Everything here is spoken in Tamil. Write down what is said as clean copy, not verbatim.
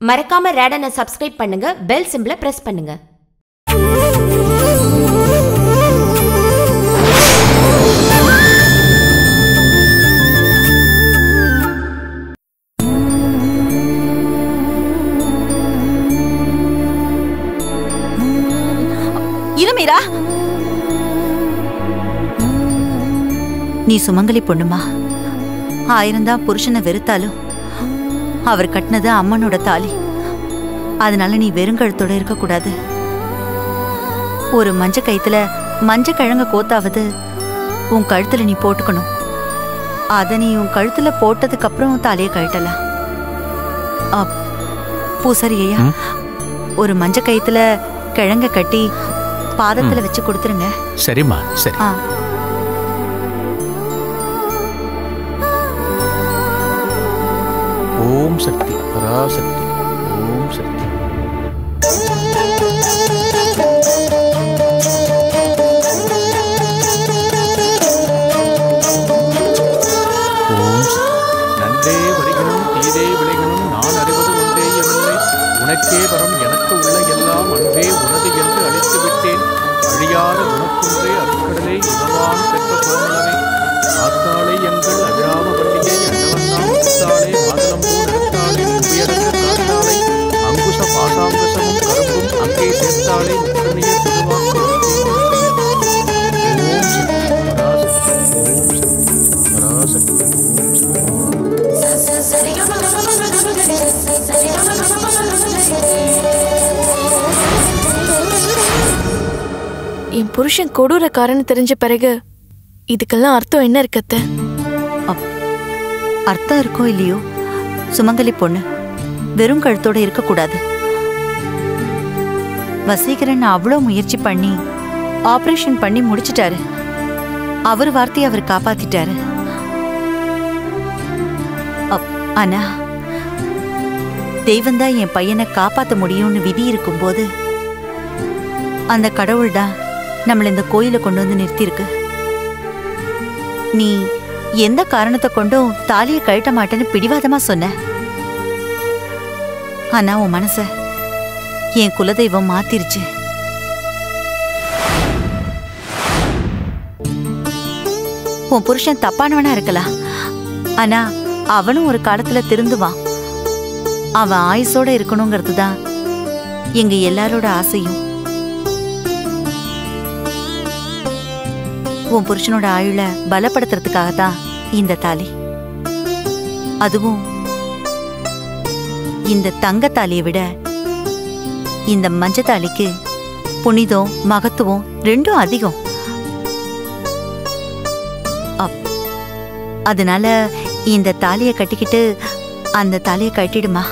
மறக்காம ரேடனை சப்ஸ்கிரைப் பண்ணுங்க, பெல் சிம்பிளை பிரஸ் பண்ணுங்க. இருமீரா, நீ சுமங்கலி பொண்ணுமா. 1000 தான் புருஷனை வெறுத்தாலும் அவர் கட்டினது அம்மனோட தாலி. அதனால நீ வெறுங்கழுத்தோட இருக்கக்கூடாது. ஒரு மஞ்ச கயித்துல மஞ்ச கிழங்க கோத்தாவது உன் கழுத்துல நீ போட்டுக்கணும். அத நீ உன் கழுத்துல போட்டதுக்கு அப்புறம் தாலியை கழட்டலாம். பூசாரி ஐயா, ஒரு மஞ்ச கயித்துல கிழங்க கட்டி பாதத்துல வச்சு கொடுத்துருங்க. சரிம்மா, சரி. ஓம் சக்தி பராசக்தி. ஓம் சக்தி. ஓம் நன்றே வருகணும் தீதே விளைகணும் நான் அறிவது ஒன்றே எவில்லை. உனக்கே வரம் எனக்கு உள்ள எல்லாம் அன்றே உனது என்று அழைத்து விட்டேன். அழியாத உனக்குன்றே அருட்கடலே இனவான் பெற்ற கோமலமே. காத்தாளை எங்கள் அழாம வள்ளியை அண்டவண்ணாம் முத்தாளே மாதளம்பூ நிறத்தாளே உயரங்க காத்தாளை அங்குச பாசாங்கசமும் கரும்பும் அங்கே சேர்த்தாளே முக்கணிய திருவாக்கு. ஓம் சக்தி பராசக்தி. ஓம் சக்தி என் புருஷன் கொடூரக்காரன்னு தெரிஞ்ச பிறகு இதுக்கெல்லாம் அர்த்தம் என்ன இருக்கத்த? அர்த்தம் இருக்கோ இல்லையோ, சுமங்கலி பொண்ணு வெறும் கழுத்தோட இருக்கக்கூடாது. வசீகரன் அவ்வளோ முயற்சி பண்ணி ஆபரேஷன் பண்ணி முடிச்சிட்டாரு. அவர் வார்த்தையை அவர் காப்பாத்திட்டாரு. ஆனா தெய்வந்தான் என் பையனை காப்பாத்த முடியும்னு விதி இருக்கும்போது அந்த கடவுள் தான் நம்மள இந்த கோயிலை கொண்டு வந்து நிறுத்தியிருக்கு. நீ எந்த காரணத்தை கொண்டும் தாலியை கழட்ட மாட்டேன்னு பிடிவாதமா சொன்ன. ஆனா உன் மனச என் குலதெய்வம் மாத்திருச்சு. உன் புருஷன் தப்பானவனா இருக்கலாம், ஆனா அவனும் ஒரு காலத்துல திருந்துவான். அவன் ஆயுசோட இருக்கணுங்கிறது தான் எங்க எல்லாரோட ஆசையும். உன் புருஷனோட ஆயுள பலப்படுத்துறதுக்காக தான் இந்த தாலி. அதுவும் இந்த தங்க தாலியை விட இந்த மஞ்ச தாலிக்கு புனிதம் மகத்துவம் ரெண்டும் அதிகம். அதனால இந்த தாலியை கட்டிக்கிட்டு அந்த தாலியை கட்டிடுமா.